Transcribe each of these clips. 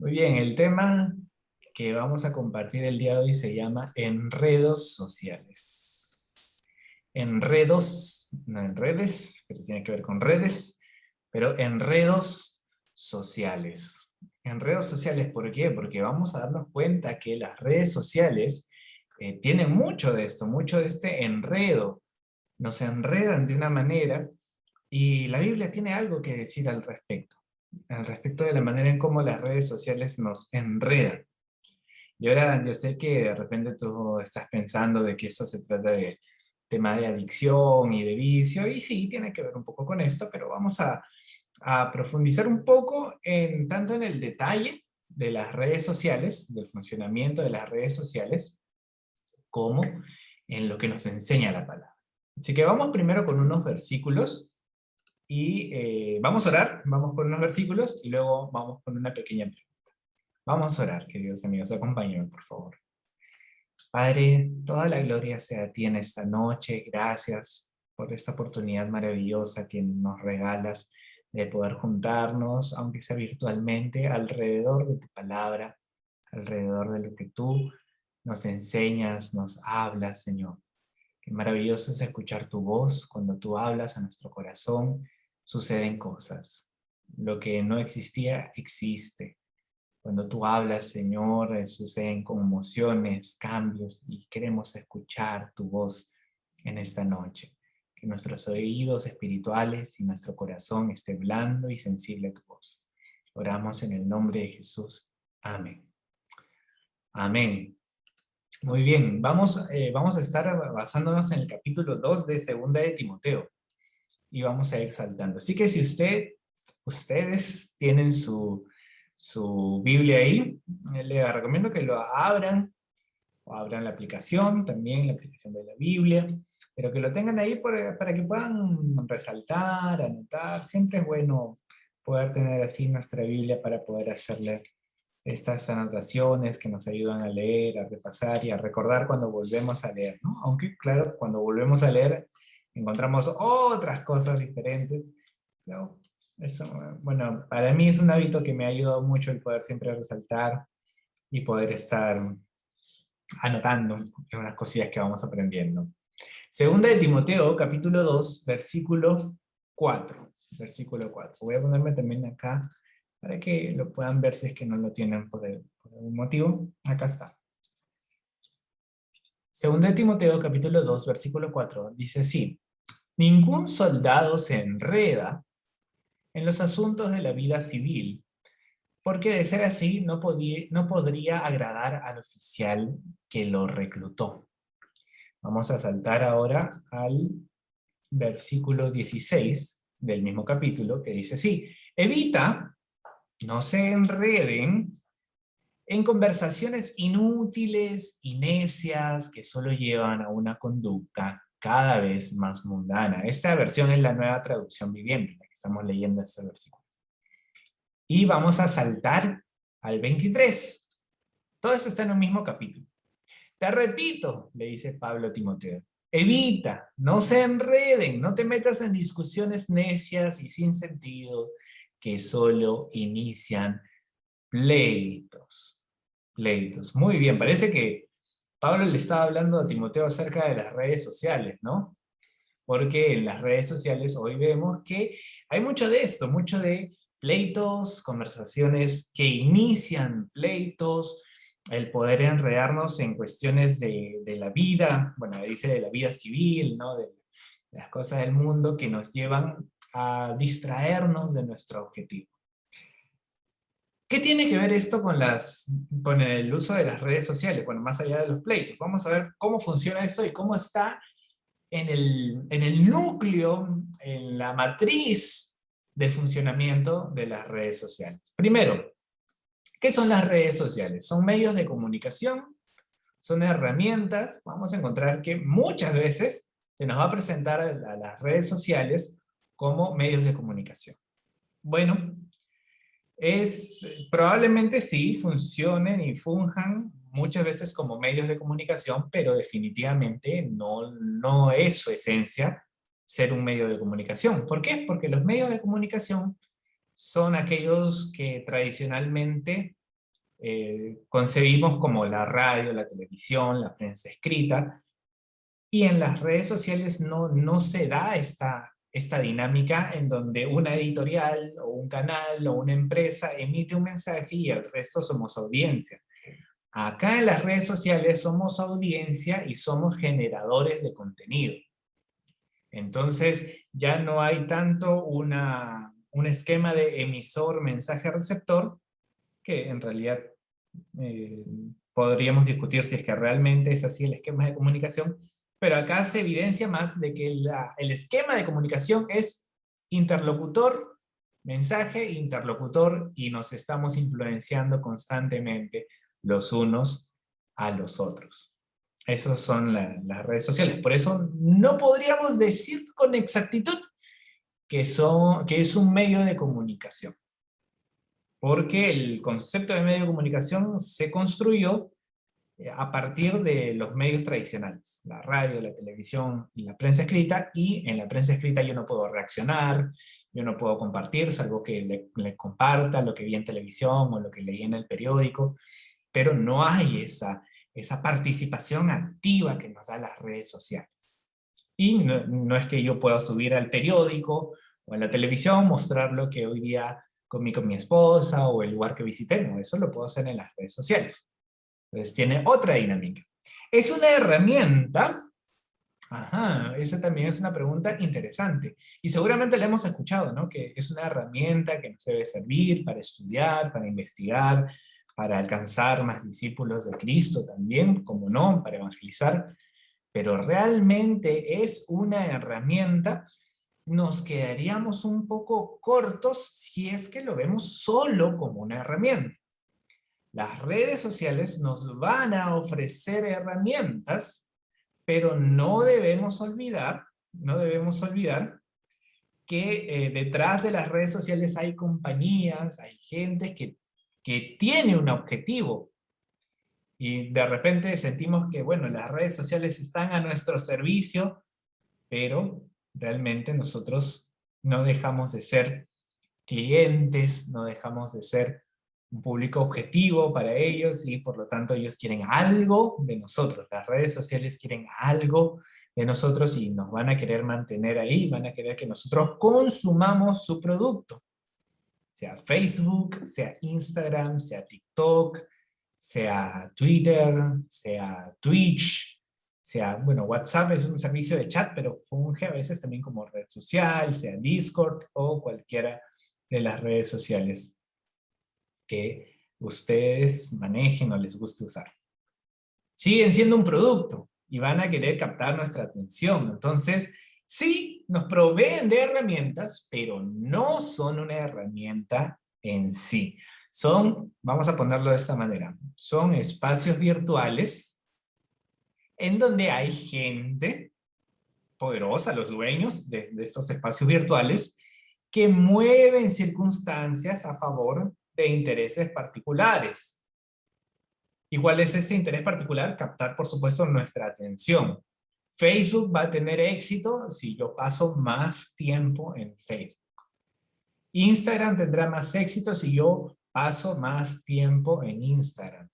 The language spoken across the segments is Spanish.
Muy bien, el tema que vamos a compartir el día de hoy se llama enredos sociales. Enredos, no en redes, pero tiene que ver con redes, pero enredos sociales. Enredos sociales, ¿por qué? Porque vamos a darnos cuenta que las redes sociales tienen mucho de esto, mucho de este enredo. Nos enredan de una manera y la Biblia tiene algo que decir al respecto de la manera en cómo las redes sociales nos enredan. Y ahora yo sé que de repente tú estás pensando de que eso se trata de tema de adicción y de vicio, y sí, tiene que ver un poco con esto, pero vamos a profundizar un poco en tanto en el detalle de las redes sociales, del funcionamiento de las redes sociales, como en lo que nos enseña la palabra. Así que vamos primero con unos versículos y vamos a orar, vamos con unos versículos y luego vamos con una pequeña pregunta. Vamos a orar, queridos amigos, acompáñenme, por favor. Padre, toda la gloria sea a ti en esta noche. Gracias por esta oportunidad maravillosa que nos regalas de poder juntarnos, aunque sea virtualmente, alrededor de tu palabra, alrededor de lo que tú nos enseñas, nos hablas, Señor. Qué maravilloso es escuchar tu voz. Cuando tú hablas a nuestro corazón, suceden cosas. Lo que no existía, existe. Cuando tú hablas, Señor, suceden conmociones, cambios, y queremos escuchar tu voz en esta noche. Que nuestros oídos espirituales y nuestro corazón esté blando y sensible a tu voz. Oramos en el nombre de Jesús. Amén. Amén. Muy bien, vamos a estar basándonos en el capítulo 2 de Segunda de Timoteo y vamos a ir saltando. Así que si ustedes tienen su Biblia ahí, les recomiendo que lo abran o abran la aplicación, también la aplicación de la Biblia, pero que lo tengan ahí para que puedan resaltar, anotar. Siempre es bueno poder tener así nuestra Biblia para poder hacerle estas anotaciones que nos ayudan a leer, a repasar y a recordar cuando volvemos a leer, ¿no? Aunque, claro, cuando volvemos a leer encontramos otras cosas diferentes, ¿no? Eso, bueno, para mí es un hábito que me ha ayudado mucho el poder siempre resaltar y poder estar anotando unas cosillas que vamos aprendiendo. Segunda de Timoteo, capítulo 2, versículo 4. Versículo 4. Voy a ponerme también acá para que lo puedan ver si es que no lo tienen por algún motivo. Acá está. Segunda de Timoteo, capítulo 2, versículo 4. Dice así: ningún soldado se enreda en los asuntos de la vida civil, porque de ser así no podría agradar al oficial que lo reclutó. Vamos a saltar ahora al versículo 16 del mismo capítulo, que dice así: evita, no se enreden en conversaciones inútiles y necias que solo llevan a una conducta cada vez más mundana. Esta versión es la Nueva Traducción Viviente, la que estamos leyendo este versículo. Y vamos a saltar al 23. Todo eso está en un mismo capítulo. Te repito, le dice Pablo a Timoteo, evita, no se enreden, no te metas en discusiones necias y sin sentido que solo inician pleitos. Pleitos. Muy bien, parece que Pablo le estaba hablando a Timoteo acerca de las redes sociales, ¿no? Porque en las redes sociales hoy vemos que hay mucho de esto, mucho de pleitos, conversaciones que inician pleitos, el poder enredarnos en cuestiones de la vida, bueno, dice de la vida civil, ¿no? De las cosas del mundo que nos llevan a distraernos de nuestro objetivo. ¿Qué tiene que ver esto con el uso de las redes sociales? Bueno, más allá de los pleitos. Vamos a ver cómo funciona esto y cómo está en el núcleo, en la matriz del funcionamiento de las redes sociales. Primero, ¿qué son las redes sociales? Son medios de comunicación, son herramientas. Vamos a encontrar que muchas veces se nos va a presentar a las redes sociales como medios de comunicación. Bueno, probablemente sí funcionen y funjan muchas veces como medios de comunicación, pero definitivamente no es su esencia ser un medio de comunicación. ¿Por qué? Porque los medios de comunicación son aquellos que tradicionalmente concebimos como la radio, la televisión, la prensa escrita, y en las redes sociales no se da esta dinámica en donde una editorial o un canal o una empresa emite un mensaje y el resto somos audiencia. Acá en las redes sociales somos audiencia y somos generadores de contenido. Entonces ya no hay tanto un esquema de emisor, mensaje, receptor, que en realidad eh, podríamos discutir si es que realmente es así el esquema de comunicación, pero acá se evidencia más de que el esquema de comunicación es interlocutor, mensaje, interlocutor, y nos estamos influenciando constantemente los unos a los otros. Esas son las redes sociales. Por eso no podríamos decir con exactitud que es un medio de comunicación. Porque el concepto de medio de comunicación se construyó a partir de los medios tradicionales, la radio, la televisión y la prensa escrita, y en la prensa escrita yo no puedo reaccionar, yo no puedo compartir, salvo que le comparta lo que vi en televisión o lo que leí en el periódico, pero no hay esa participación activa que nos da las redes sociales. Y no es que yo pueda subir al periódico o a la televisión, mostrar lo que hoy día comí con mi esposa o el lugar que visité, no, eso lo puedo hacer en las redes sociales. Entonces tiene otra dinámica. ¿Es una herramienta? Ajá, esa también es una pregunta interesante. Y seguramente la hemos escuchado, ¿no? Que es una herramienta que nos debe servir para estudiar, para investigar, para alcanzar más discípulos de Cristo también, como no, para evangelizar. Pero realmente es una herramienta. Nos quedaríamos un poco cortos si es que lo vemos solo como una herramienta. Las redes sociales nos van a ofrecer herramientas, pero no debemos olvidar que detrás de las redes sociales hay compañías, hay gente que tiene un objetivo. Y de repente sentimos que, bueno, las redes sociales están a nuestro servicio, pero realmente nosotros no dejamos de ser clientes, no dejamos de ser un público objetivo para ellos y por lo tanto ellos quieren algo de nosotros. Las redes sociales quieren algo de nosotros y nos van a querer mantener ahí, van a querer que nosotros consumamos su producto. Sea Facebook, sea Instagram, sea TikTok, sea Twitter, sea Twitch, sea, bueno, WhatsApp es un servicio de chat, pero funge a veces también como red social, sea Discord o cualquiera de las redes sociales que ustedes manejen o les guste usar. Siguen siendo un producto y van a querer captar nuestra atención. Entonces, sí, nos proveen de herramientas, pero no son una herramienta en sí. Son, vamos a ponerlo de esta manera, son espacios virtuales en donde hay gente poderosa, los dueños de estos espacios virtuales, que mueven circunstancias a favor de intereses particulares. ¿Y cuál es este interés particular? Captar, por supuesto, nuestra atención. Facebook va a tener éxito si yo paso más tiempo en Facebook. Instagram tendrá más éxito si yo paso más tiempo en Instagram.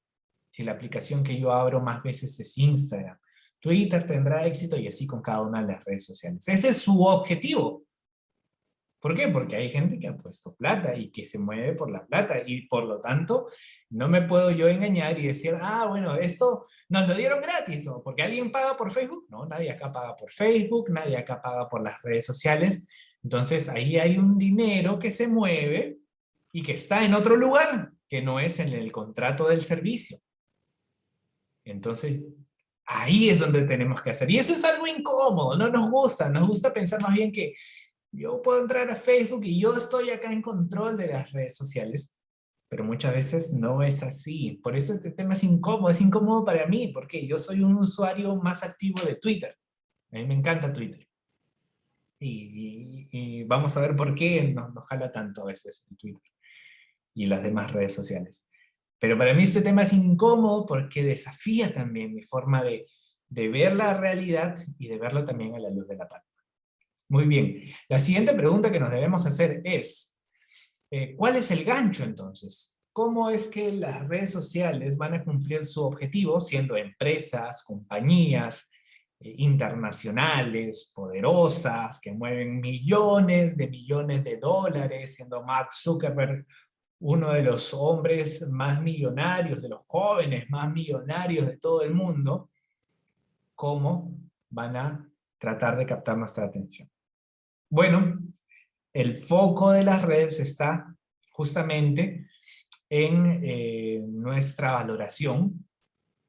Si la aplicación que yo abro más veces es Instagram. Twitter tendrá éxito y así con cada una de las redes sociales. Ese es su objetivo. ¿Por qué? Porque hay gente que ha puesto plata y que se mueve por la plata y por lo tanto no me puedo yo engañar y decir, ah, bueno, esto nos lo dieron gratis o porque alguien paga por Facebook. No, nadie acá paga por Facebook, nadie acá paga por las redes sociales. Entonces ahí hay un dinero que se mueve y que está en otro lugar, que no es en el contrato del servicio. Entonces ahí es donde tenemos que hacer. Y eso es algo incómodo, no nos gusta pensar más bien que yo puedo entrar a Facebook y yo estoy acá en control de las redes sociales, pero muchas veces no es así. Por eso este tema es incómodo para mí, porque yo soy un usuario más activo de Twitter. A mí me encanta Twitter. Y vamos a ver por qué nos jala tanto a veces el Twitter y las demás redes sociales. Pero para mí este tema es incómodo porque desafía también mi forma de ver la realidad y de verlo también a la luz de la palabra. Muy bien. La siguiente pregunta que nos debemos hacer es, ¿cuál es el gancho entonces? cómo es que las redes sociales van a cumplir su objetivo siendo empresas, compañías internacionales, poderosas, que mueven millones de dólares, siendo Mark Zuckerberg uno de los hombres más millonarios, de los jóvenes más millonarios de todo el mundo. ¿Cómo van a tratar de captar nuestra atención? Bueno, el foco de las redes está justamente en nuestra valoración,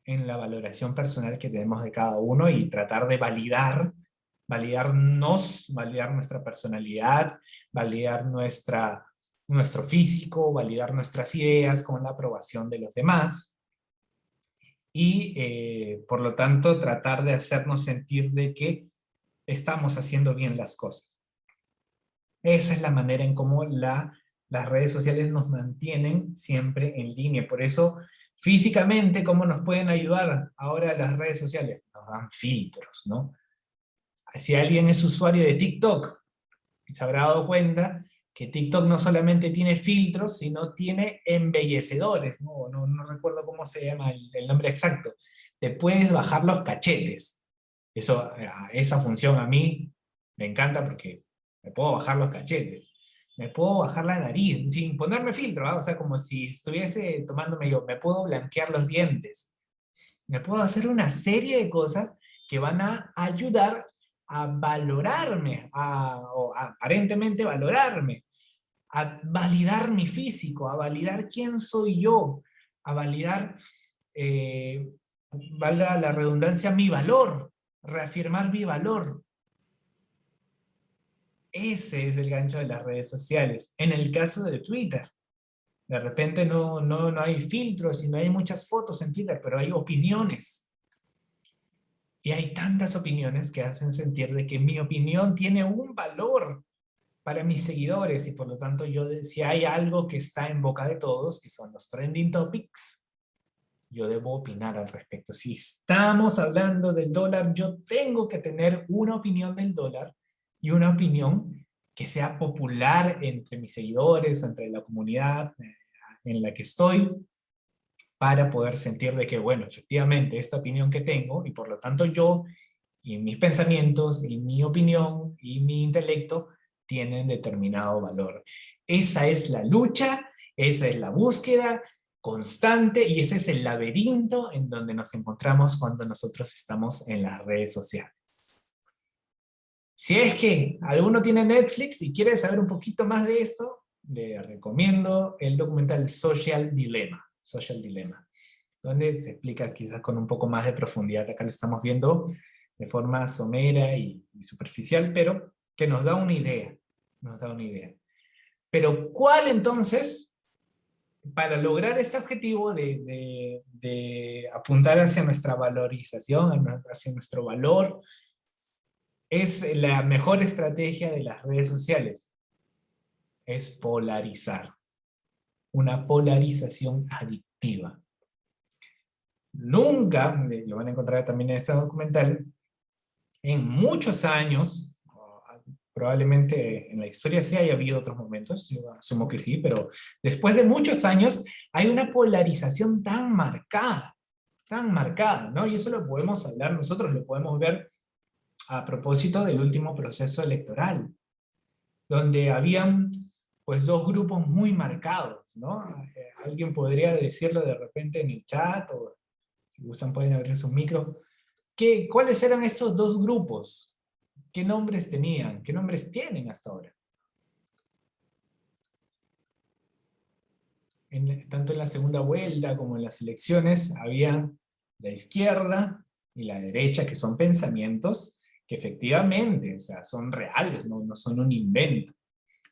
en la valoración personal que tenemos de cada uno y tratar de validarnos, validar nuestra personalidad, validar nuestro físico, validar nuestras ideas con la aprobación de los demás y por lo tanto tratar de hacernos sentir de que estamos haciendo bien las cosas. Esa es la manera en cómo las redes sociales nos mantienen siempre en línea. Por eso, físicamente, ¿cómo nos pueden ayudar ahora las redes sociales? Nos dan filtros, ¿no? Si alguien es usuario de TikTok, se habrá dado cuenta que TikTok no solamente tiene filtros, sino tiene embellecedores, no recuerdo cómo se llama el nombre exacto. Te puedes bajar los cachetes. Esa función a mí me encanta porque me puedo bajar los cachetes. Me puedo bajar la nariz, sin ponerme filtro, ¿ah? O sea, como si estuviese tomándome yo. Me puedo blanquear los dientes. Me puedo hacer una serie de cosas que van a ayudar a valorarme, o aparentemente valorarme, a validar mi físico, a validar quién soy yo, a validar, valga la redundancia, mi valor, reafirmar mi valor. Ese es el gancho de las redes sociales. En el caso de Twitter, de repente no hay filtros y no hay muchas fotos en Twitter, pero hay opiniones. Y hay tantas opiniones que hacen sentir de que mi opinión tiene un valor para mis seguidores y por lo tanto si hay algo que está en boca de todos, que son los trending topics, yo debo opinar al respecto. Si estamos hablando del dólar, yo tengo que tener una opinión del dólar y una opinión que sea popular entre mis seguidores o entre la comunidad en la que estoy, para poder sentir de que, bueno, efectivamente, esta opinión que tengo, y por lo tanto yo, y mis pensamientos, y mi opinión, y mi intelecto, tienen determinado valor. Esa es la lucha, esa es la búsqueda constante, y ese es el laberinto en donde nos encontramos cuando nosotros estamos en las redes sociales. Si es que alguno tiene Netflix y quiere saber un poquito más de esto, le recomiendo el documental Social Dilemma, donde se explica quizás con un poco más de profundidad. Acá lo estamos viendo de forma somera y superficial, pero que nos da una idea, Pero ¿cuál entonces, para lograr este objetivo de apuntar hacia nuestra valorización, hacia nuestro valor, es la mejor estrategia de las redes sociales? Es polarizar. Una polarización adictiva. Nunca, lo van a encontrar también en este documental, en muchos años, probablemente en la historia sí haya habido otros momentos, yo asumo que sí, pero después de muchos años hay una polarización tan marcada, ¿no? Y eso lo podemos hablar, nosotros lo podemos ver a propósito del último proceso electoral, donde habían pues dos grupos muy marcados, ¿no? Alguien podría decirlo de repente en el chat, o si gustan pueden abrir sus micros. ¿Cuáles eran estos dos grupos? ¿Qué nombres tenían? ¿Qué nombres tienen hasta ahora? Tanto en la segunda vuelta como en las elecciones había la izquierda y la derecha, que son pensamientos que efectivamente, o sea, son reales, no son un invento,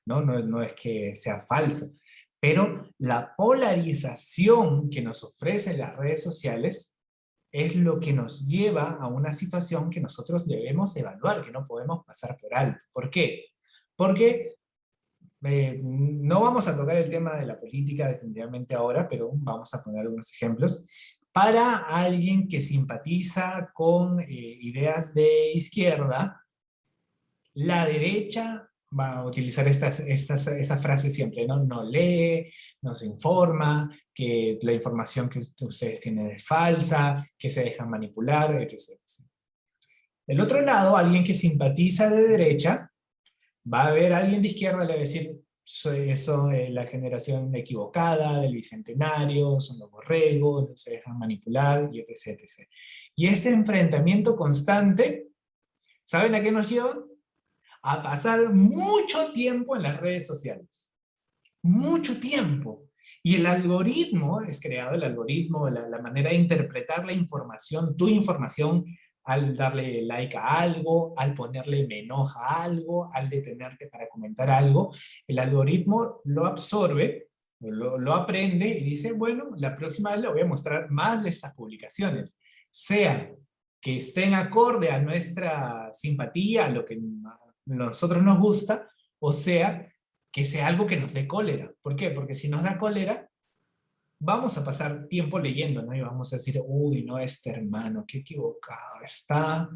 no es que sea falso. Pero la polarización que nos ofrecen las redes sociales es lo que nos lleva a una situación que nosotros debemos evaluar, que no podemos pasar por alto. ¿Por qué? Porque no vamos a tocar el tema de la política definitivamente ahora, pero vamos a poner algunos ejemplos. Para alguien que simpatiza con ideas de izquierda, la derecha va a utilizar esa frase siempre, ¿no? No lee, no se informa, que la información que ustedes tienen es falsa, que se dejan manipular, etc. Del otro lado, alguien que simpatiza de derecha, va a haber alguien de izquierda, le va a decir, son la generación equivocada del Bicentenario, son los borregos, no se dejan manipular, y etc, etc. Y este enfrentamiento constante, ¿saben a qué nos lleva? A pasar mucho tiempo en las redes sociales. Mucho tiempo. Y el algoritmo, es creado el algoritmo, la manera de interpretar la información, tu información, al darle like a algo, al ponerle me enoja a algo, al detenerte para comentar algo, el algoritmo lo absorbe, lo aprende y dice, bueno, la próxima vez le voy a mostrar más de estas publicaciones, sea que estén acorde a nuestra simpatía, a lo que a nosotros nos gusta, o sea, que sea algo que nos dé cólera. ¿Por qué? Porque si nos da cólera, vamos a pasar tiempo leyendo, ¿no? Y vamos a decir, uy, no, este hermano, qué equivocado está,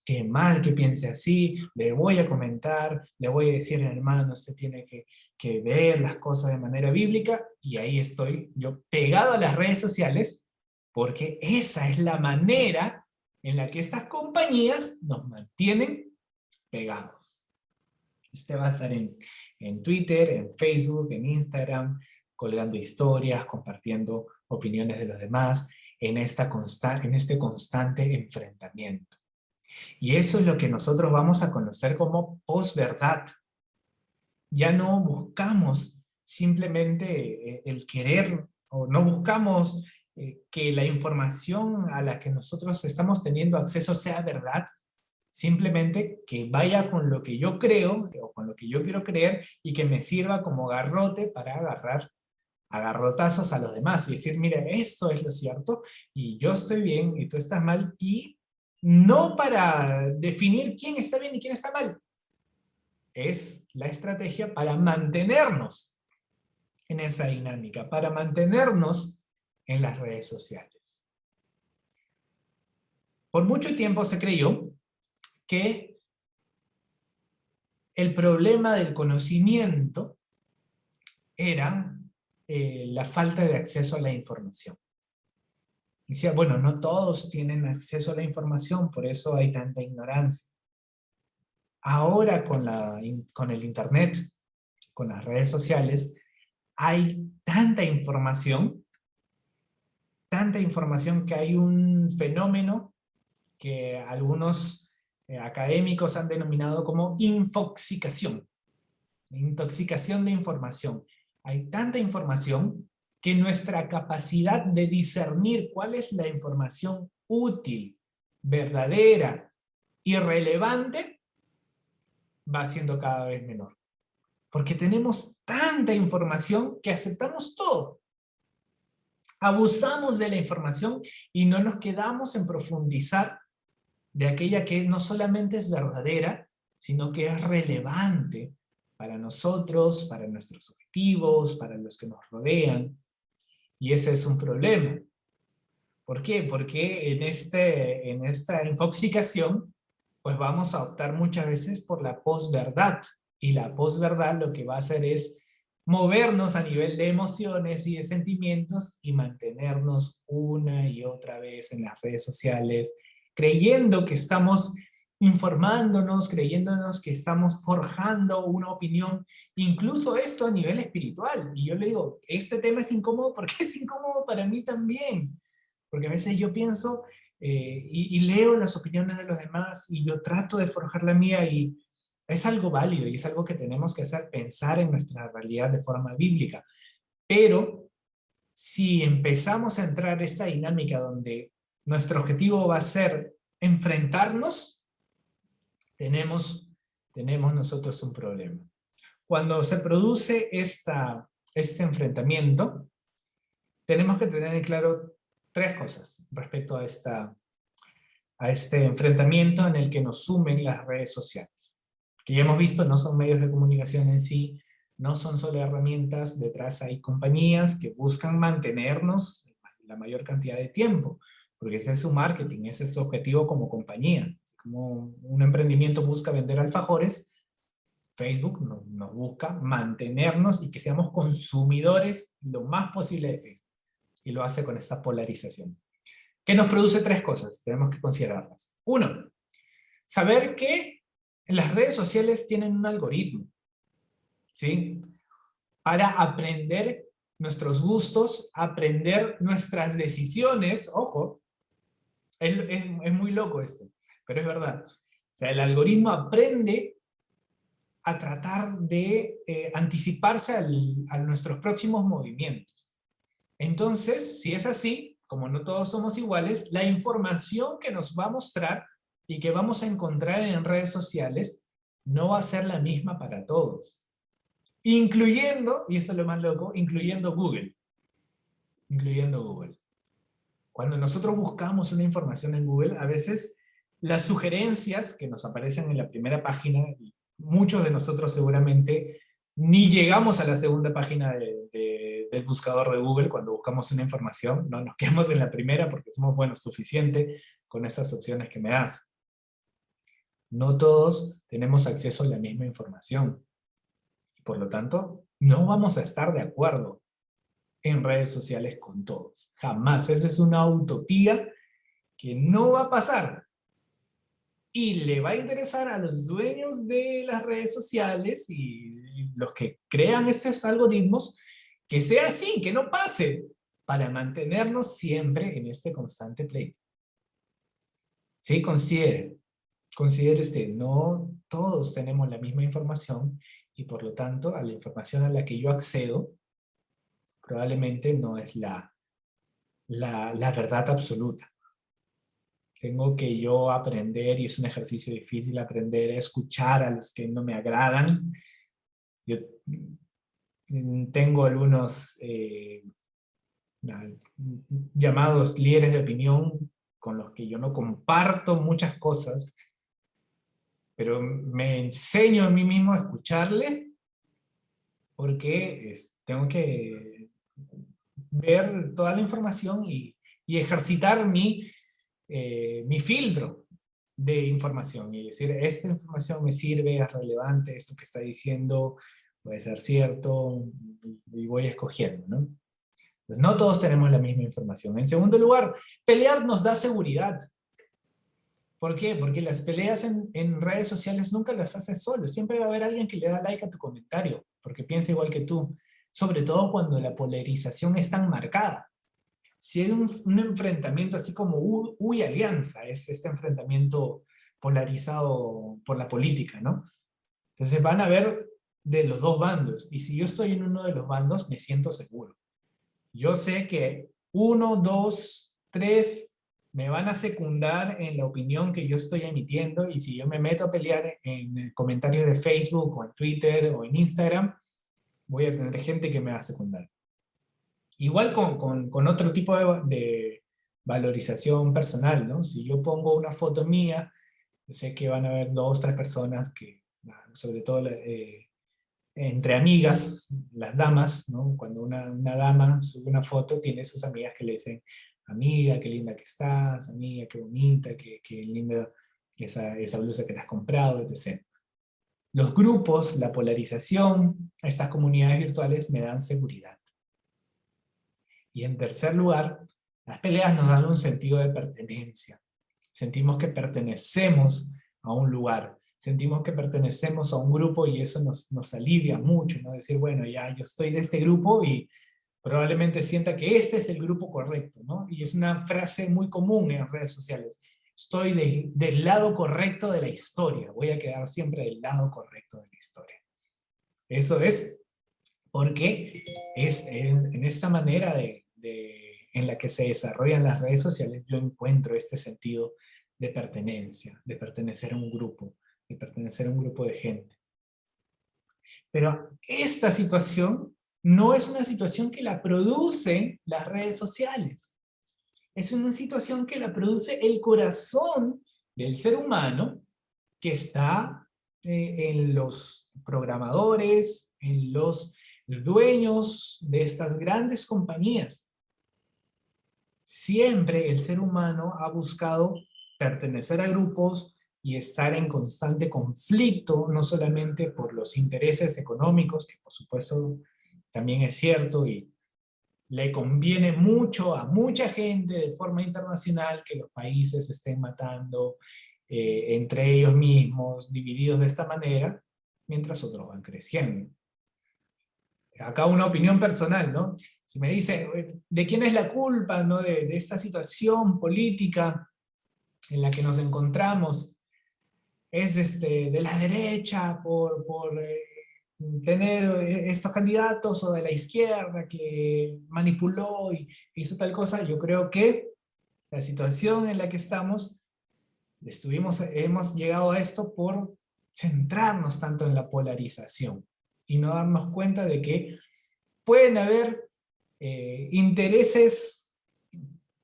qué mal que piense así, le voy a comentar, le voy a decir, hermano, usted tiene que ver las cosas de manera bíblica, y ahí estoy yo pegado a las redes sociales, porque esa es la manera en la que estas compañías nos mantienen pegados. Usted va a estar en Twitter, en Facebook, en Instagram, colgando historias, compartiendo opiniones de los demás, en este constante enfrentamiento. Y eso es lo que nosotros vamos a conocer como posverdad. Ya no buscamos simplemente el querer, o no buscamos que la información a la que nosotros estamos teniendo acceso sea verdad, simplemente que vaya con lo que yo creo, o con lo que yo quiero creer, y que me sirva como garrote para agarrar a garrotazos a los demás y decir, mira, esto es lo cierto, y yo estoy bien, y tú estás mal, y no para definir quién está bien y quién está mal. Es la estrategia para mantenernos en esa dinámica, para mantenernos en las redes sociales. Por mucho tiempo se creyó que el problema del conocimiento era la falta de acceso a la información. Decía, bueno, no todos tienen acceso a la información, por eso hay tanta ignorancia. Ahora con el internet, con las redes sociales, hay tanta información que hay un fenómeno que algunos académicos han denominado como infoxicación. Intoxicación de información. Hay tanta información que nuestra capacidad de discernir cuál es la información útil, verdadera y relevante va siendo cada vez menor. Porque tenemos tanta información que aceptamos todo. Abusamos de la información y no nos quedamos en profundizar de aquella que no solamente es verdadera, sino que es relevante para nosotros, para nuestros objetivos, para los que nos rodean. Y ese es un problema. ¿Por qué? Porque en esta infoxicación, pues vamos a optar muchas veces por la posverdad. Y la posverdad lo que va a hacer es movernos a nivel de emociones y de sentimientos y mantenernos una y otra vez en las redes sociales, creyendo que estamos informándonos, creyéndonos que estamos forjando una opinión, incluso esto a nivel espiritual. Y yo le digo, este tema es incómodo porque es incómodo para mí también. Porque a veces yo pienso y leo las opiniones de los demás y yo trato de forjar la mía, y es algo válido y es algo que tenemos que hacer, pensar en nuestra realidad de forma bíblica. Pero si empezamos a entrar en esta dinámica donde nuestro objetivo va a ser enfrentarnos, tenemos nosotros un problema. Cuando se produce este enfrentamiento, tenemos que tener en claro tres cosas respecto a este enfrentamiento en el que nos sumen las redes sociales. Que ya hemos visto, no son medios de comunicación en sí, no son solo herramientas, detrás hay compañías que buscan mantenernos la mayor cantidad de tiempo, porque ese es su marketing, ese es su objetivo como compañía. Así como un emprendimiento busca vender alfajores, Facebook nos busca mantenernos y que seamos consumidores lo más posible de Facebook. Y lo hace con esta polarización. Que nos produce tres cosas, tenemos que considerarlas. Uno, saber que las redes sociales tienen un algoritmo, ¿sí? Para aprender nuestros gustos, aprender nuestras decisiones, ojo, es muy loco esto, pero es verdad. O sea, el algoritmo aprende a tratar de anticiparse a nuestros próximos movimientos. Entonces, si es así, como no todos somos iguales, la información que nos va a mostrar y que vamos a encontrar en redes sociales no va a ser la misma para todos. Incluyendo, y esto es lo más loco, incluyendo Google. Incluyendo Google. Cuando nosotros buscamos una información en Google, a veces las sugerencias que nos aparecen en la primera página, y muchos de nosotros seguramente ni llegamos a la segunda página del buscador de Google cuando buscamos una información, no nos quedamos en la primera porque somos, bueno, suficiente con estas opciones que me das. No todos tenemos acceso a la misma información. Y por lo tanto, no vamos a estar de acuerdo en redes sociales con todos. Jamás. Esa es una utopía que no va a pasar. Y le va a interesar a los dueños de las redes sociales y los que crean estos algoritmos que sea así, que no pase, para mantenernos siempre en este constante pleito. Sí, considere usted, no todos tenemos la misma información y por lo tanto a la información a la que yo accedo probablemente no es la verdad absoluta. Tengo que yo aprender, y es un ejercicio difícil, aprender a escuchar a los que no me agradan. Yo tengo algunos llamados líderes de opinión con los que yo no comparto muchas cosas, pero me enseño a mí mismo a escucharle porque tengo que ver toda la información y ejercitar mi filtro de información y decir, esta información me sirve, es relevante, esto que está diciendo puede ser cierto, y voy escogiendo, ¿no? Pues no todos tenemos la misma información. En segundo lugar, pelear nos da seguridad. ¿Por qué? Porque las peleas en redes sociales nunca las haces solo. Siempre va a haber alguien que le da like a tu comentario, porque piensa igual que tú. Sobre todo cuando la polarización es tan marcada. Si es un enfrentamiento así como U y Alianza, es este enfrentamiento polarizado por la política, ¿no? Entonces van a ver de los dos bandos, y si yo estoy en uno de los bandos, me siento seguro. Yo sé que 1, 2, 3 me van a secundar en la opinión que yo estoy emitiendo, y si yo me meto a pelear en comentarios de Facebook, o en Twitter, o en Instagram, voy a tener gente que me va a secundar. Igual con otro tipo de valorización personal, ¿no? Si yo pongo una foto mía, yo sé que van a haber 2 o 3 personas que, sobre todo entre amigas, las damas, ¿no? Cuando una dama sube una foto, tiene sus amigas que le dicen, amiga, qué linda que estás, amiga, qué bonita, qué linda esa blusa que te has comprado, etc. Los grupos, la polarización, estas comunidades virtuales me dan seguridad. Y en tercer lugar, las peleas nos dan un sentido de pertenencia. Sentimos que pertenecemos a un lugar, sentimos que pertenecemos a un grupo, y eso nos alivia mucho, ¿no? Decir, bueno, ya yo estoy de este grupo y probablemente sienta que este es el grupo correcto, ¿no? Y es una frase muy común en redes sociales. Estoy del lado correcto de la historia, voy a quedar siempre del lado correcto de la historia. Eso es porque en esta manera en la que se desarrollan las redes sociales, yo encuentro este sentido de pertenencia, de pertenecer a un grupo, de pertenecer a un grupo de gente. Pero esta situación no es una situación que la producen las redes sociales. Es una situación que la produce el corazón del ser humano, que está en los programadores, en los dueños de estas grandes compañías. Siempre el ser humano ha buscado pertenecer a grupos y estar en constante conflicto, no solamente por los intereses económicos, que por supuesto también es cierto, y le conviene mucho a mucha gente de forma internacional que los países se estén matando entre ellos mismos, divididos de esta manera, mientras otros van creciendo. Acá una opinión personal, ¿no? Si me dice, ¿de quién es la culpa, ¿no? de esta situación política en la que nos encontramos? Es de la derecha por tener estos candidatos, o de la izquierda que manipuló y hizo tal cosa. Yo creo que la situación en la que estamos, hemos llegado a esto por centrarnos tanto en la polarización y no darnos cuenta de que pueden haber intereses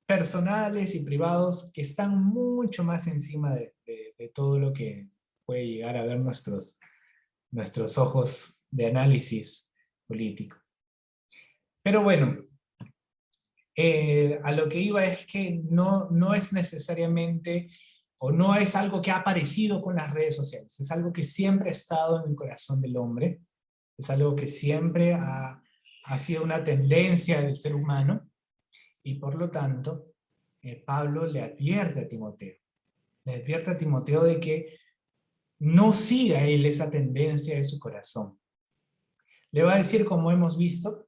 personales y privados que están mucho más encima de todo lo que puede llegar a ver nuestros ojos de análisis político. Pero bueno, a lo que iba es que no es necesariamente, o no es algo que ha aparecido con las redes sociales, es algo que siempre ha estado en el corazón del hombre, es algo que siempre ha sido una tendencia del ser humano, y por lo tanto, Pablo le advierte a Timoteo de que no siga él esa tendencia de su corazón. Le va a decir, como hemos visto,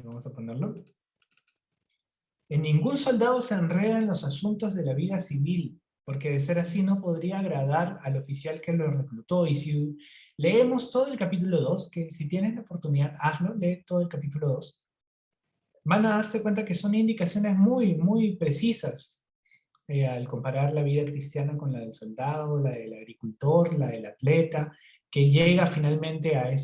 vamos a ponerlo, en ningún soldado se enreda en los asuntos de la vida civil, porque de ser así no podría agradar al oficial que lo reclutó. Y si leemos todo el capítulo 2, que si tienes la oportunidad, hazlo, lee todo el capítulo 2, van a darse cuenta que son indicaciones muy, muy precisas al comparar la vida cristiana con la del soldado, la del agricultor, la del atleta, que llega finalmente al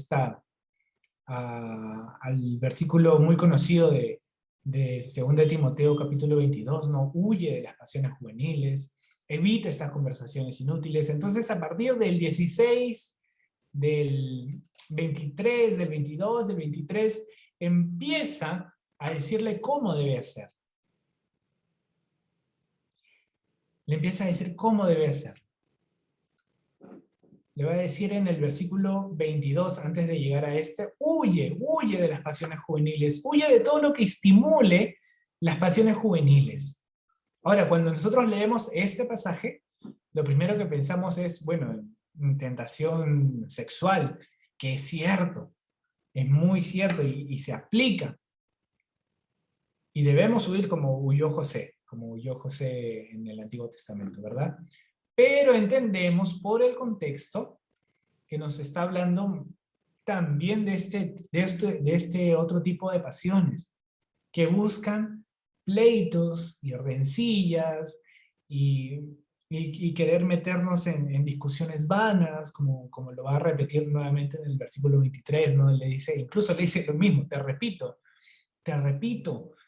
versículo muy conocido de 2 Timoteo capítulo 22, ¿no? Huye de las pasiones juveniles, evita estas conversaciones inútiles. Entonces, a partir del 16, del 23, del 22, del 23, empieza a decirle cómo debe hacer. Le empieza a decir cómo debe hacer. Le va a decir en el versículo 22, antes de llegar a huye de las pasiones juveniles, huye de todo lo que estimule las pasiones juveniles. Ahora, cuando nosotros leemos este pasaje, lo primero que pensamos es, bueno, tentación sexual, que es cierto, es muy cierto y se aplica. Y debemos huir como huyó José en el Antiguo Testamento, ¿verdad? Pero entendemos por el contexto que nos está hablando también de este otro tipo de pasiones, que buscan pleitos y rencillas y querer meternos en discusiones vanas, como lo va a repetir nuevamente en el versículo 23, ¿no? Incluso le dice lo mismo, te repito,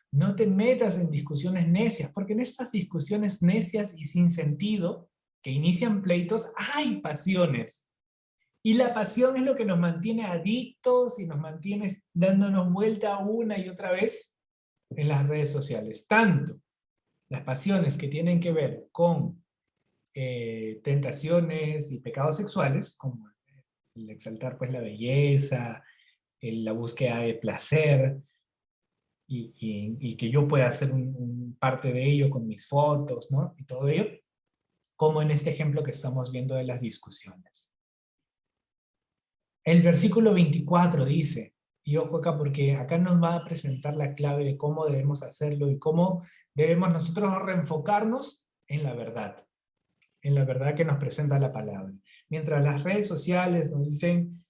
no te metas en discusiones necias, porque en estas discusiones necias y sin sentido, que inician pleitos, hay pasiones. Y la pasión es lo que nos mantiene adictos y nos mantiene dándonos vuelta una y otra vez en las redes sociales. Tanto las pasiones que tienen que ver con tentaciones y pecados sexuales, como el exaltar pues la belleza, la búsqueda de placer, y que yo pueda hacer parte de ello con mis fotos, ¿no? Y todo ello, como en este ejemplo que estamos viendo de las discusiones. El versículo 24 dice, y ojo acá porque acá nos va a presentar la clave de cómo debemos hacerlo y cómo debemos nosotros reenfocarnos en la verdad que nos presenta la palabra. Mientras las redes sociales nos dicen,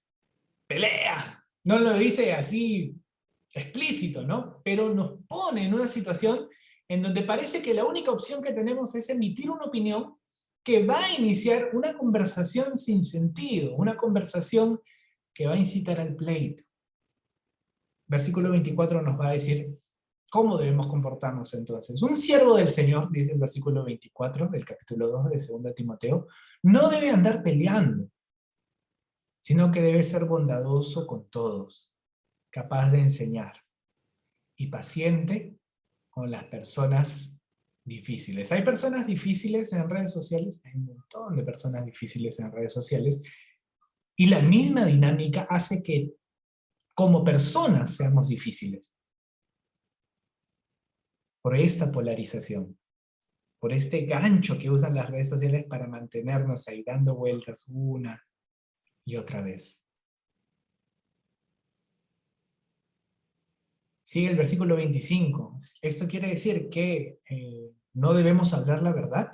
pelea, no lo dice así explícito, ¿no? Pero nos pone en una situación en donde parece que la única opción que tenemos es emitir una opinión que va a iniciar una conversación sin sentido, una conversación que va a incitar al pleito. Versículo 24 nos va a decir cómo debemos comportarnos entonces. Un siervo del Señor, dice el versículo 24 del capítulo 2 de 2 Timoteo, no debe andar peleando, sino que debe ser bondadoso con todos, capaz de enseñar y paciente con las personas difíciles. Hay personas difíciles en redes sociales, hay un montón de personas difíciles en redes sociales, y la misma dinámica hace que como personas seamos difíciles. Por esta polarización, por este gancho que usan las redes sociales para mantenernos ahí dando vueltas una y otra vez. Sigue el versículo 25. Esto quiere decir que no debemos hablar la verdad.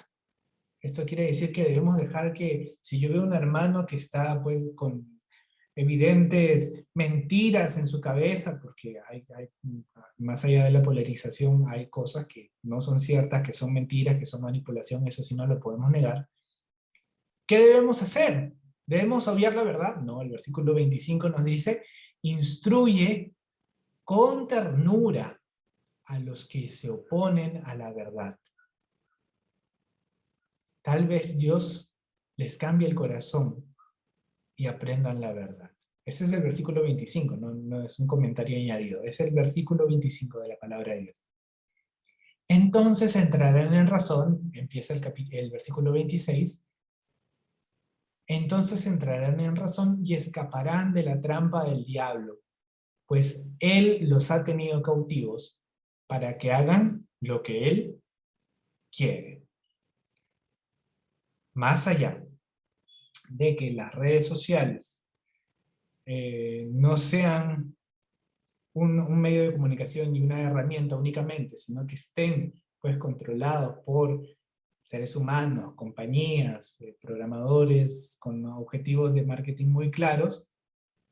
Esto quiere decir que debemos dejar que, si yo veo un hermano que está pues con evidentes mentiras en su cabeza, porque más allá de la polarización, hay cosas que no son ciertas, que son mentiras, que son manipulación, eso sí no lo podemos negar. ¿Qué debemos hacer? ¿Debemos obviar la verdad? No, el versículo 25 nos dice, instruye con ternura a los que se oponen a la verdad. Tal vez Dios les cambie el corazón y aprendan la verdad. Ese es el versículo 25, no es un comentario añadido, es el versículo 25 de la palabra de Dios. Entonces entrarán en razón, empieza el versículo 26, entonces entrarán en razón y escaparán de la trampa del diablo, pues él los ha tenido cautivos para que hagan lo que él quiere. Más allá de que las redes sociales no sean un medio de comunicación y una herramienta únicamente, sino que estén pues controlados por seres humanos, compañías, programadores con objetivos de marketing muy claros,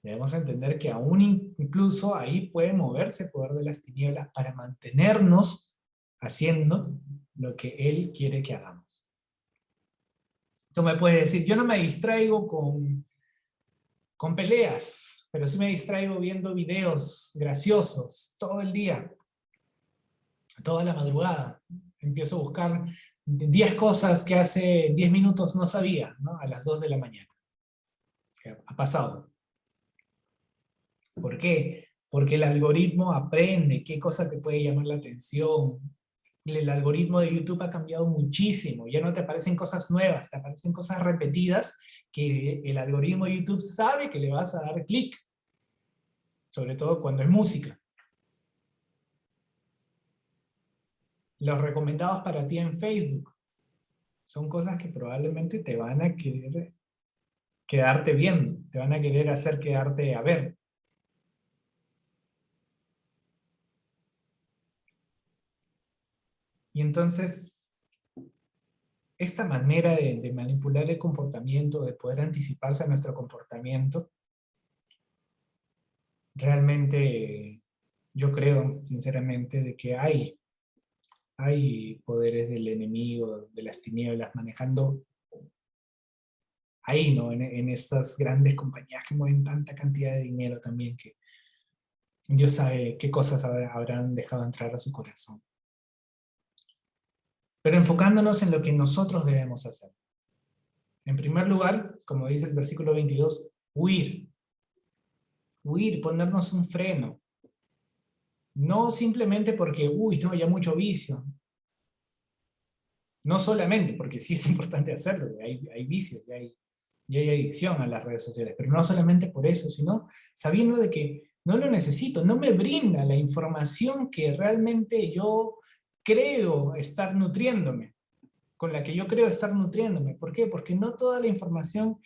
debemos entender que aún incluso ahí puede moverse el poder de las tinieblas para mantenernos haciendo lo que él quiere que hagamos. Tú me puedes decir, yo no me distraigo con peleas, pero sí me distraigo viendo videos graciosos todo el día, toda la madrugada. Empiezo a buscar 10 cosas que hace 10 minutos no sabía, ¿no? A las 2 de la mañana. Ha pasado. ¿Por qué? Porque el algoritmo aprende qué cosa te puede llamar la atención. El algoritmo de YouTube ha cambiado muchísimo. Ya no te aparecen cosas nuevas, te aparecen cosas repetidas que el algoritmo de YouTube sabe que le vas a dar clic. Sobre todo cuando es música. Los recomendados para ti en Facebook son cosas que probablemente te van a querer quedarte viendo, te van a querer hacer quedarte a ver. Y entonces, esta manera de manipular el comportamiento, de poder anticiparse a nuestro comportamiento, realmente yo creo, sinceramente, de que hay poderes del enemigo, de las tinieblas, manejando ahí, ¿no? En estas grandes compañías que mueven tanta cantidad de dinero también, que Dios sabe qué cosas habrán dejado entrar a su corazón. Pero enfocándonos en lo que nosotros debemos hacer. En primer lugar, como dice el versículo 22, huir. Huir, ponernos un freno. No simplemente porque, uy, no, ya mucho vicio. No solamente, porque sí es importante hacerlo, hay vicios, y hay adicción a las redes sociales, pero no solamente por eso, sino sabiendo de que no lo necesito, no me brinda la información que realmente yo creo estar nutriéndome, con la que yo creo estar nutriéndome. ¿Por qué? Porque no toda la información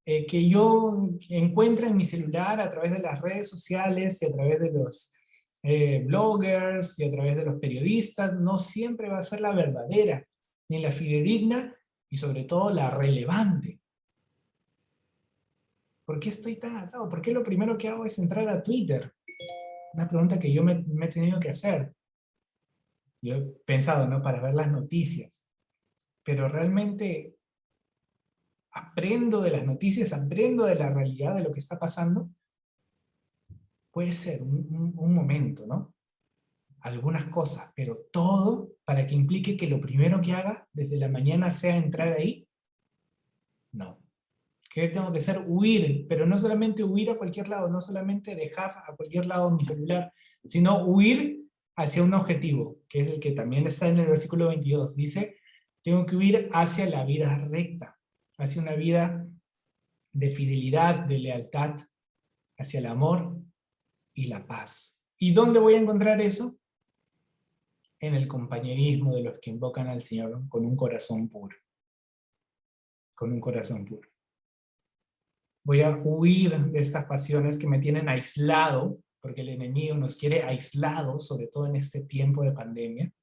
que yo encuentro en mi celular a través de las redes sociales y a través de los bloggers y a través de los periodistas, no siempre va a ser la verdadera, ni la fidedigna, y sobre todo la relevante. ¿Por qué estoy tan atado? ¿Por qué lo primero que hago es entrar a Twitter? Una pregunta que yo me he tenido que hacer. Yo he pensado, ¿no? Para ver las noticias. Pero realmente aprendo de las noticias, aprendo de la realidad de lo que está pasando. Puede ser un momento, ¿no? Algunas cosas, pero todo para que implique que lo primero que haga desde la mañana sea entrar ahí. No. ¿Qué tengo que hacer? Huir, pero no solamente huir a cualquier lado, no solamente dejar a cualquier lado mi celular, sino huir hacia un objetivo, que es el que también está en el versículo 22. Dice, tengo que huir hacia la vida recta, hacia una vida de fidelidad, de lealtad, hacia el amor y la paz. ¿Y dónde voy a encontrar eso? En el compañerismo de los que invocan al Señor con un corazón puro. Con un corazón puro. Voy a huir de estas pasiones que me tienen aislado, porque el enemigo nos quiere aislados, sobre todo en este tiempo de pandemia.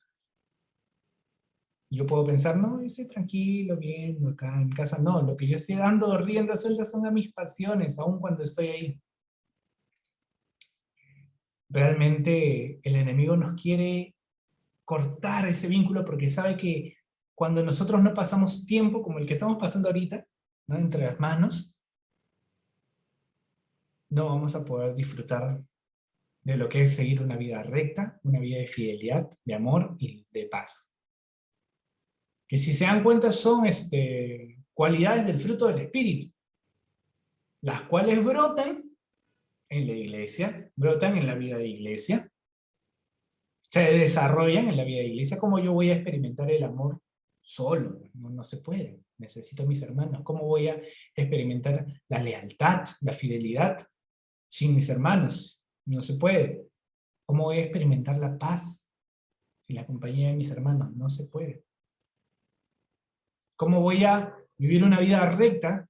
Yo puedo pensar, no, yo estoy tranquilo, bien, acá en casa. No, lo que yo estoy dando rienda suelta son a mis pasiones, aun cuando estoy ahí. Realmente el enemigo nos quiere cortar ese vínculo porque sabe que cuando nosotros no pasamos tiempo como el que estamos pasando ahorita, ¿no?, entre hermanos, no vamos a poder disfrutar de lo que es seguir una vida recta, una vida de fidelidad, de amor y de paz. Que si se dan cuenta son cualidades del fruto del Espíritu, las cuales brotan en la iglesia, brotan en la vida de iglesia, se desarrollan en la vida de iglesia. ¿Cómo yo voy a experimentar el amor solo? No, no se puede, necesito a mis hermanos. ¿Cómo voy a experimentar la lealtad, la fidelidad sin mis hermanos? No se puede. ¿Cómo voy a experimentar la paz sin la compañía de mis hermanos? No se puede. ¿Cómo voy a vivir una vida recta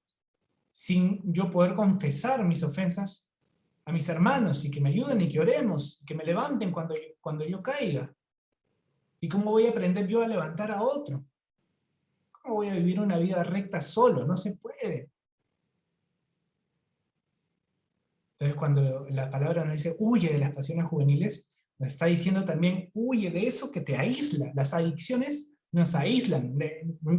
sin yo poder confesar mis ofensas a mis hermanos y que me ayuden y que oremos, que me levanten cuando yo caiga? ¿Y cómo voy a aprender yo a levantar a otro? ¿Cómo voy a vivir una vida recta solo? No se puede. Entonces cuando la palabra nos dice huye de las pasiones juveniles, nos está diciendo también huye de eso que te aísla. Las adicciones nos aíslan,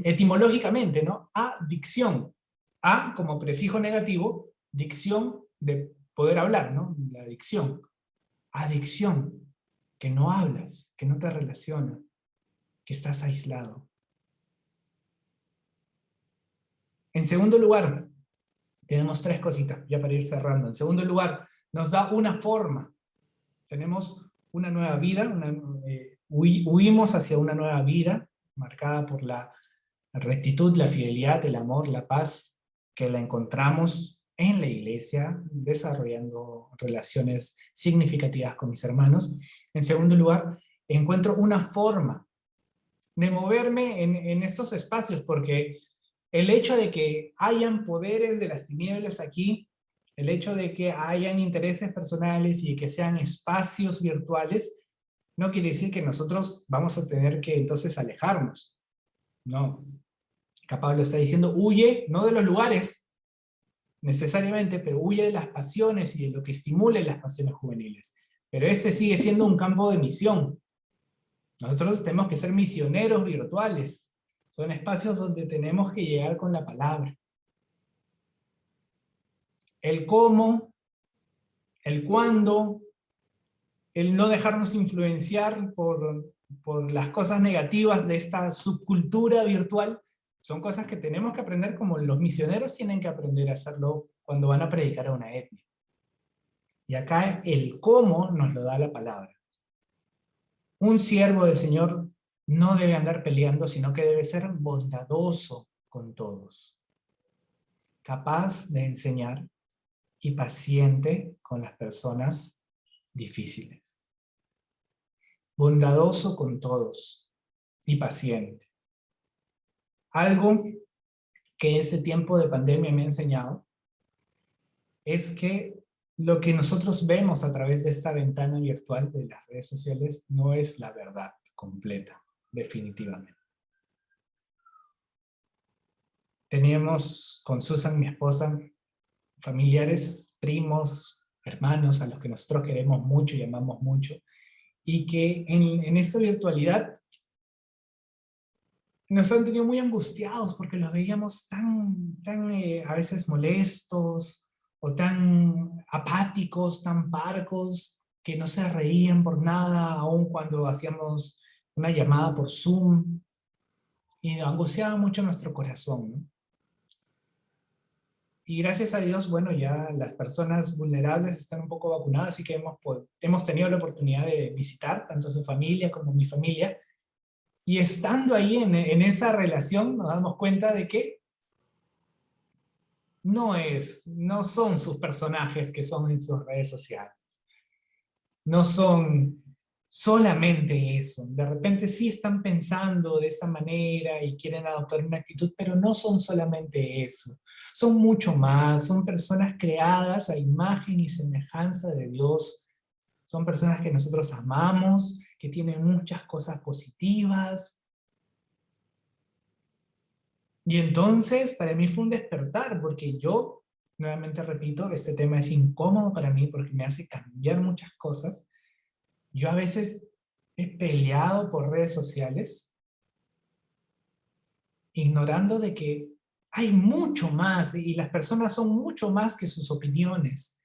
etimológicamente, ¿no? Adicción. A como prefijo negativo, dicción de poder hablar, ¿no? La adicción. Adicción, que no hablas, que no te relacionas, que estás aislado. En segundo lugar, tenemos tres cositas, ya para ir cerrando. En segundo lugar, nos da una forma. Tenemos una nueva vida, huimos hacia una nueva vida, marcada por la rectitud, la fidelidad, el amor, la paz, que la encontramos en la iglesia, desarrollando relaciones significativas con mis hermanos. En segundo lugar, encuentro una forma de moverme en estos espacios, porque el hecho de que hayan poderes de las tinieblas aquí, el hecho de que hayan intereses personales y que sean espacios virtuales, no quiere decir que nosotros vamos a tener que entonces alejarnos. No. Acá Pablo está diciendo, huye, no de los lugares necesariamente, pero huye de las pasiones y de lo que estimule las pasiones juveniles. Pero este sigue siendo un campo de misión. Nosotros tenemos que ser misioneros virtuales. Son espacios donde tenemos que llegar con la palabra. El cómo, el cuándo, el no dejarnos influenciar por las cosas negativas de esta subcultura virtual, son cosas que tenemos que aprender como los misioneros tienen que aprender a hacerlo cuando van a predicar a una etnia. Y acá el cómo nos lo da la palabra. Un siervo del Señor no debe andar peleando, sino que debe ser bondadoso con todos, capaz de enseñar y paciente con las personas difíciles. Bondadoso con todos y paciente. Algo que este tiempo de pandemia me ha enseñado es que lo que nosotros vemos a través de esta ventana virtual de las redes sociales no es la verdad completa, definitivamente. Teníamos con Susan, mi esposa, familiares, primos, hermanos a los que nosotros queremos mucho y amamos mucho, y que en esta virtualidad nos han tenido muy angustiados porque los veíamos tan a veces molestos, o tan apáticos, tan parcos, que no se reían por nada, aun cuando hacíamos una llamada por Zoom, y angustiaba mucho nuestro corazón, ¿no? Y gracias a Dios, bueno, ya las personas vulnerables están un poco vacunadas, así que hemos tenido la oportunidad de visitar tanto a su familia como mi familia. Y estando ahí en esa relación, nos damos cuenta de que no son sus personajes que son en sus redes sociales. No son solamente eso. De repente sí están pensando de esa manera y quieren adoptar una actitud, pero no son solamente eso. Son mucho más, son personas creadas a imagen y semejanza de Dios. Son personas que nosotros amamos, que tienen muchas cosas positivas. Y entonces para mí fue un despertar, porque yo, nuevamente repito, este tema es incómodo para mí porque me hace cambiar muchas cosas. Yo a veces he peleado por redes sociales, ignorando de que hay mucho más, y las personas son mucho más que sus opiniones,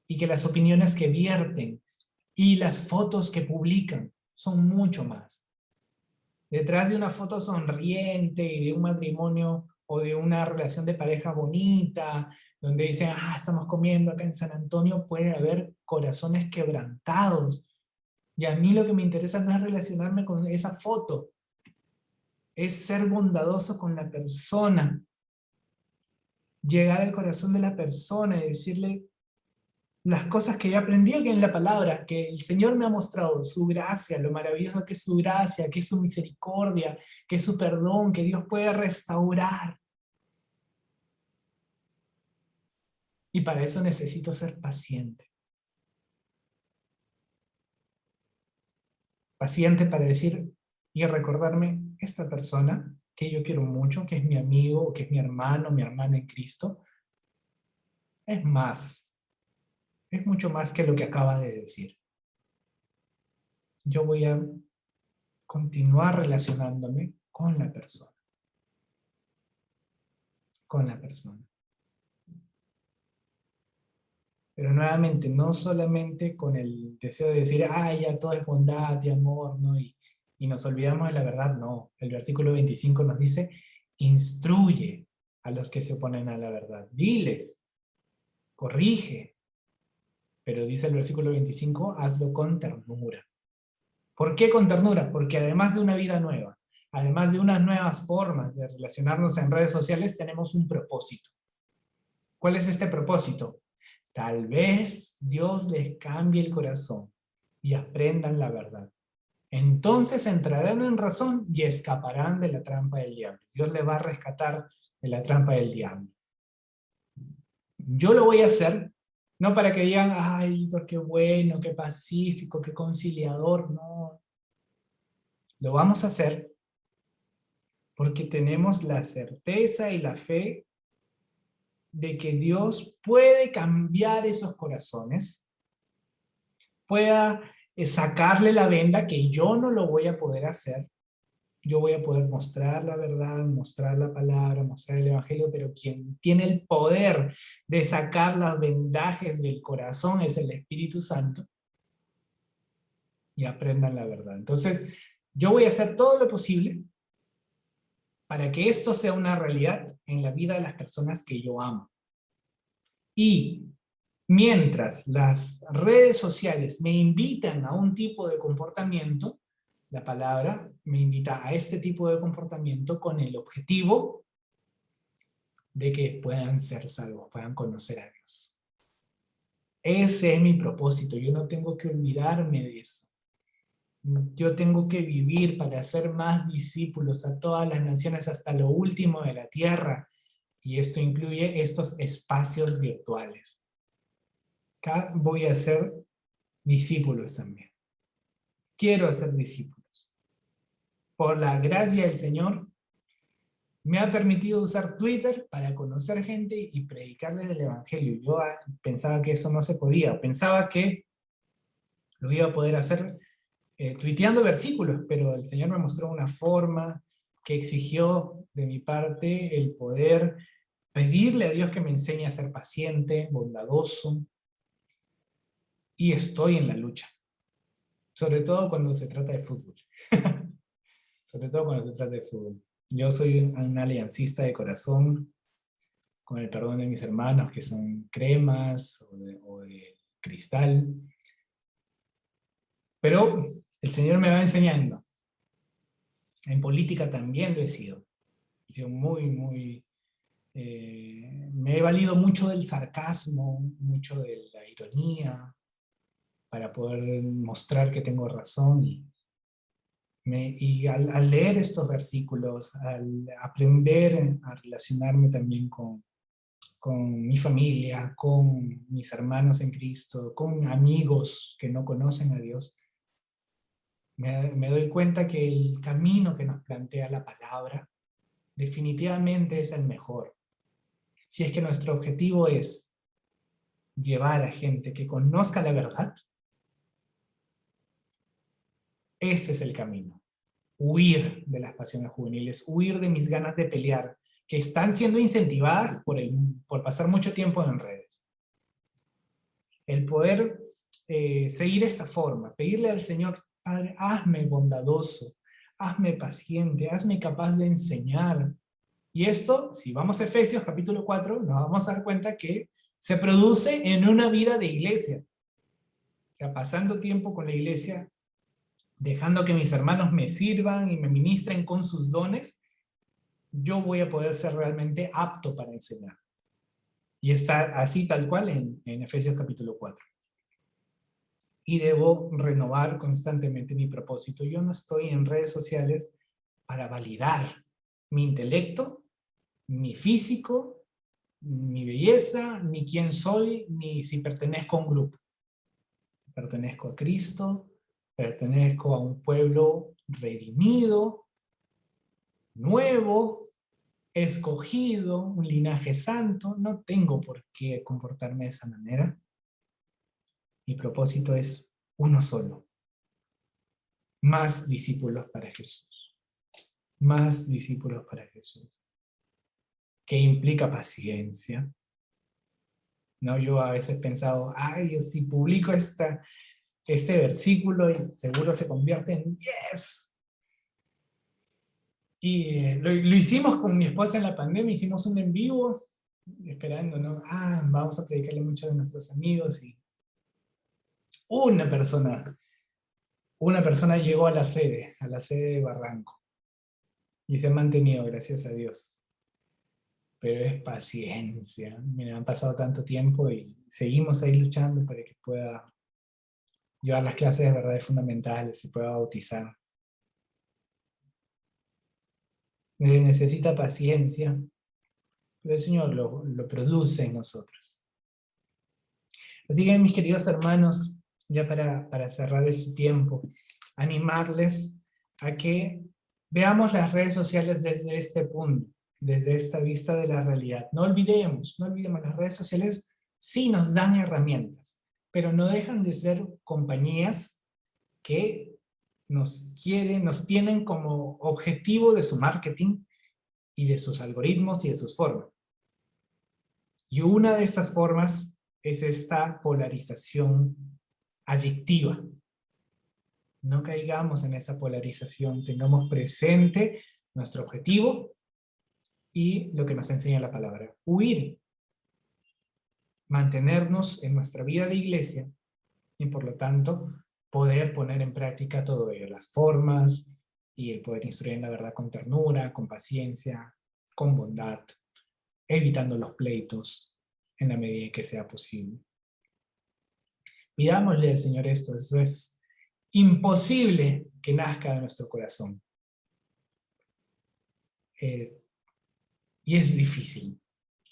y que las opiniones que vierten, y las fotos que publican, son mucho más. Detrás de una foto sonriente y de un matrimonio o de una relación de pareja bonita, donde dicen, estamos comiendo acá en San Antonio, puede haber corazones quebrantados. Y a mí lo que me interesa no es relacionarme con esa foto, es ser bondadoso con la persona, llegar al corazón de la persona y decirle las cosas que he aprendido que en la palabra, que el Señor me ha mostrado, su gracia, lo maravilloso que es su gracia, que es su misericordia, que es su perdón, que Dios puede restaurar. Y para eso necesito ser paciente. Paciente para decir y recordarme, esta persona que yo quiero mucho, que es mi amigo, que es mi hermano, mi hermana en Cristo, es más, es mucho más que lo que acaba de decir. Yo voy a continuar relacionándome con la persona. Con la persona. Pero nuevamente, no solamente con el deseo de decir, ya todo es bondad y amor, ¿no? Y nos olvidamos de la verdad, no. El versículo 25 nos dice, instruye a los que se oponen a la verdad. Diles, corrige. Pero dice el versículo 25, hazlo con ternura. ¿Por qué con ternura? Porque además de una vida nueva, además de unas nuevas formas de relacionarnos en redes sociales, tenemos un propósito. ¿Cuál es este propósito? Tal vez Dios les cambie el corazón y aprendan la verdad. Entonces entrarán en razón y escaparán de la trampa del diablo. Dios les va a rescatar de la trampa del diablo. Yo lo voy a hacer, no para que digan, Víctor, qué bueno, qué pacífico, qué conciliador, no. Lo vamos a hacer porque tenemos la certeza y la fe de que Dios puede cambiar esos corazones, pueda sacarle la venda, que yo no lo voy a poder hacer. Yo voy a poder mostrar la verdad, mostrar la palabra, mostrar el evangelio, pero quien tiene el poder de sacar las vendajes del corazón es el Espíritu Santo, y aprendan la verdad. Entonces, yo voy a hacer todo lo posible para que esto sea una realidad en la vida de las personas que yo amo. Y mientras las redes sociales me invitan a un tipo de comportamiento, la palabra me invita a este tipo de comportamiento con el objetivo de que puedan ser salvos, puedan conocer a Dios. Ese es mi propósito, yo no tengo que olvidarme de eso. Yo tengo que vivir para hacer más discípulos a todas las naciones hasta lo último de la tierra. Y esto incluye estos espacios virtuales. Acá voy a ser discípulos también. Quiero hacer discípulos. Por la gracia del Señor, me ha permitido usar Twitter para conocer gente y predicarles el Evangelio. Yo pensaba que eso no se podía. Pensaba que lo iba a poder hacer tuiteando versículos, pero el Señor me mostró una forma que exigió de mi parte el poder pedirle a Dios que me enseñe a ser paciente, bondadoso, y estoy en la lucha. Sobre todo cuando se trata de fútbol. Sobre todo cuando se trata de fútbol. Yo soy un aliancista de corazón. con el perdón de mis hermanos que son cremas o de cristal. Pero el Señor me va enseñando. En política también lo he sido. He sido me he valido mucho del sarcasmo, mucho de la ironía, para poder mostrar que tengo razón. Y al leer estos versículos, al aprender a relacionarme también con mi familia, con mis hermanos en Cristo, con amigos que no conocen a Dios, me doy cuenta que el camino que nos plantea la palabra definitivamente es el mejor. Si es que nuestro objetivo es llevar a gente que conozca la verdad, ese es el camino. Huir de las pasiones juveniles, huir de mis ganas de pelear, que están siendo incentivadas por pasar mucho tiempo en redes. El poder seguir esta forma, pedirle al Señor, Padre, hazme bondadoso, hazme paciente, hazme capaz de enseñar. Y esto, si vamos a Efesios capítulo 4, nos vamos a dar cuenta que se produce en una vida de iglesia. O sea, pasando tiempo con la iglesia, dejando que mis hermanos me sirvan y me ministren con sus dones, yo voy a poder ser realmente apto para enseñar. Y está así tal cual en Efesios capítulo 4. Y debo renovar constantemente mi propósito. Yo no estoy en redes sociales para validar mi intelecto, mi físico, mi belleza, ni quién soy, ni si pertenezco a un grupo. Pertenezco a Cristo, pertenezco a un pueblo redimido, nuevo, escogido, un linaje santo. No tengo por qué comportarme de esa manera. Mi propósito es uno solo. Más discípulos para Jesús. Más discípulos para Jesús. ¿Qué implica paciencia? ¿No? Yo a veces he pensado, ay, si publico este versículo, seguro se convierte en 10. Y lo hicimos con mi esposa en la pandemia, hicimos un en vivo, esperando, ¿no? Vamos a predicarle mucho a nuestros amigos, y una persona llegó a la sede de Barranco, y se ha mantenido, gracias a Dios. Pero es paciencia. Mira, han pasado tanto tiempo y seguimos ahí luchando para que pueda llevar las clases de verdades fundamentales y pueda bautizar. Necesita paciencia, pero el Señor lo produce en nosotros. Así que, mis queridos hermanos, ya para cerrar este tiempo, animarles a que veamos las redes sociales desde este punto, desde esta vista de la realidad. No olvidemos, las redes sociales sí nos dan herramientas, pero no dejan de ser compañías que nos tienen como objetivo de su marketing y de sus algoritmos y de sus formas. Y una de estas formas es esta polarización adictiva. No caigamos en esa polarización, tengamos presente nuestro objetivo y lo que nos enseña la palabra. Huir, mantenernos en nuestra vida de iglesia y por lo tanto poder poner en práctica todo ello, las formas y el poder instruir en la verdad con ternura, con paciencia, con bondad, evitando los pleitos en la medida en que sea posible. Pidámosle al Señor esto, eso es imposible que nazca de nuestro corazón. Y es difícil,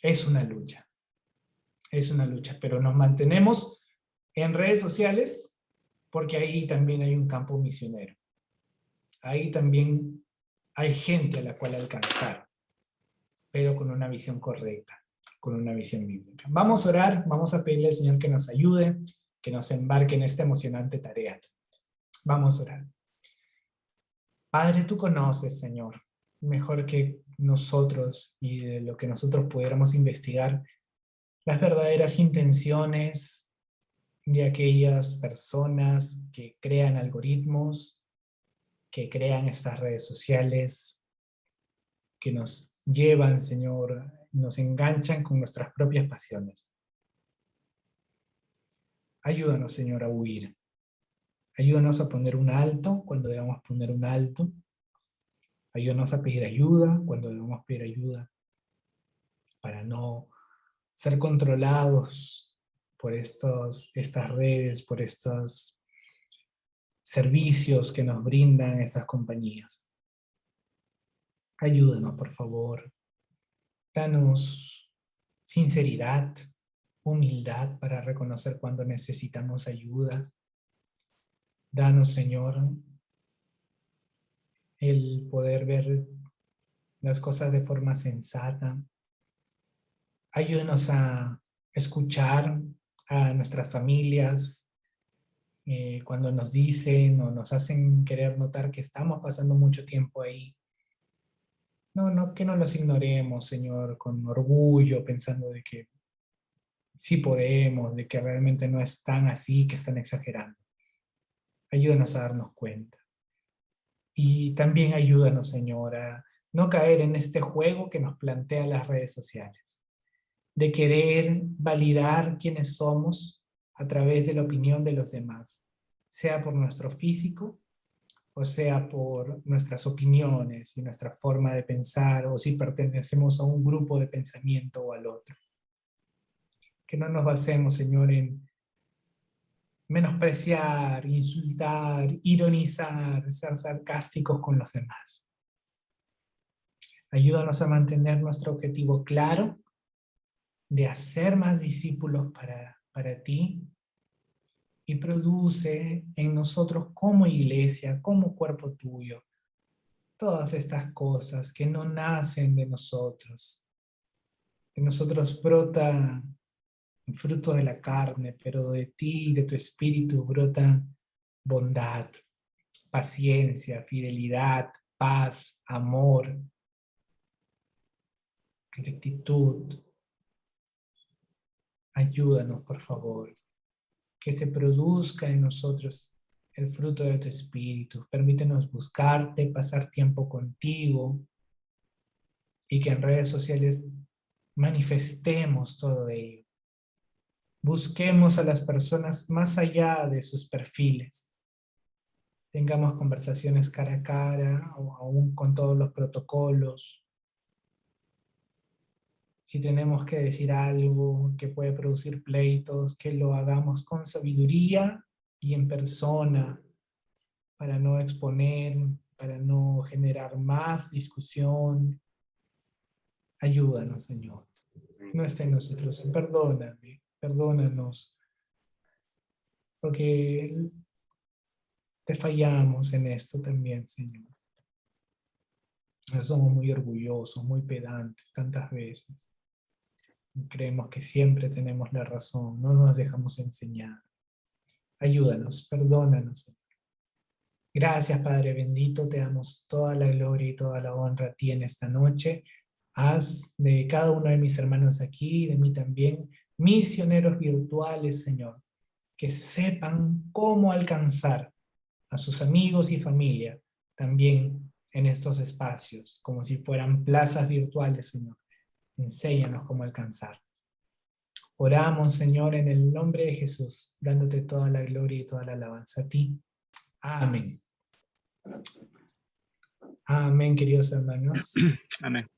es una lucha, pero nos mantenemos en redes sociales porque ahí también hay un campo misionero. Ahí también hay gente a la cual alcanzar, pero con una visión correcta, con una visión bíblica. Vamos a orar, vamos a pedirle al Señor que nos ayude, que nos embarque en esta emocionante tarea. Vamos a orar. Padre, tú conoces, Señor, mejor que nosotros y de lo que nosotros pudiéramos investigar, las verdaderas intenciones de aquellas personas que crean algoritmos, que crean estas redes sociales, que nos llevan, Señor, nos enganchan con nuestras propias pasiones. Ayúdanos, Señor, a huir. Ayúdanos a poner un alto cuando debamos poner un alto. Ayúdanos a pedir ayuda cuando debemos pedir ayuda, para no ser controlados por estas redes, por estos servicios que nos brindan estas compañías. Ayúdanos, por favor. Danos sinceridad, humildad para reconocer cuando necesitamos ayuda. Danos, Señor, el poder ver las cosas de forma sensata. Ayúdanos a escuchar a nuestras familias cuando nos dicen o nos hacen querer notar que estamos pasando mucho tiempo ahí. No, que no los ignoremos, Señor, con orgullo, pensando de que sí podemos, de que realmente no es tan así, que están exagerando. Ayúdanos a darnos cuenta. Y también ayúdanos, Señor, a no caer en este juego que nos plantean las redes sociales, de querer validar quiénes somos a través de la opinión de los demás, sea por nuestro físico, o sea por nuestras opiniones y nuestra forma de pensar, o si pertenecemos a un grupo de pensamiento o al otro. Que no nos basemos, Señor, en menospreciar, insultar, ironizar, ser sarcásticos con los demás. Ayúdanos a mantener nuestro objetivo claro de hacer más discípulos para ti, y produce en nosotros como iglesia, como cuerpo tuyo, todas estas cosas que no nacen de nosotros. De nosotros brota el fruto de la carne, pero de ti y de tu espíritu brota bondad, paciencia, fidelidad, paz, amor, rectitud. Ayúdanos, por favor, que se produzca en nosotros el fruto de tu espíritu. Permítenos buscarte, pasar tiempo contigo, y que en redes sociales manifestemos todo ello. Busquemos a las personas más allá de sus perfiles. Tengamos conversaciones cara a cara, o aún con todos los protocolos. Si tenemos que decir algo que puede producir pleitos, que lo hagamos con sabiduría y en persona, para no exponer, para no generar más discusión. Ayúdanos, Señor. No está en nosotros. Perdóname, perdónanos, porque te fallamos en esto también, Señor. Somos muy orgullosos, muy pedantes tantas veces. Creemos que siempre tenemos la razón, no nos dejamos enseñar. Ayúdanos, perdónanos. Gracias, Padre bendito, te damos toda la gloria y toda la honra a ti en esta noche. Haz de cada uno de mis hermanos aquí, de mí también, misioneros virtuales, Señor, que sepan cómo alcanzar a sus amigos y familia también en estos espacios, como si fueran plazas virtuales, Señor. Enséñanos cómo alcanzar. Oramos, Señor, en el nombre de Jesús, dándote toda la gloria y toda la alabanza a ti. Amén. Amén, queridos hermanos. Amén.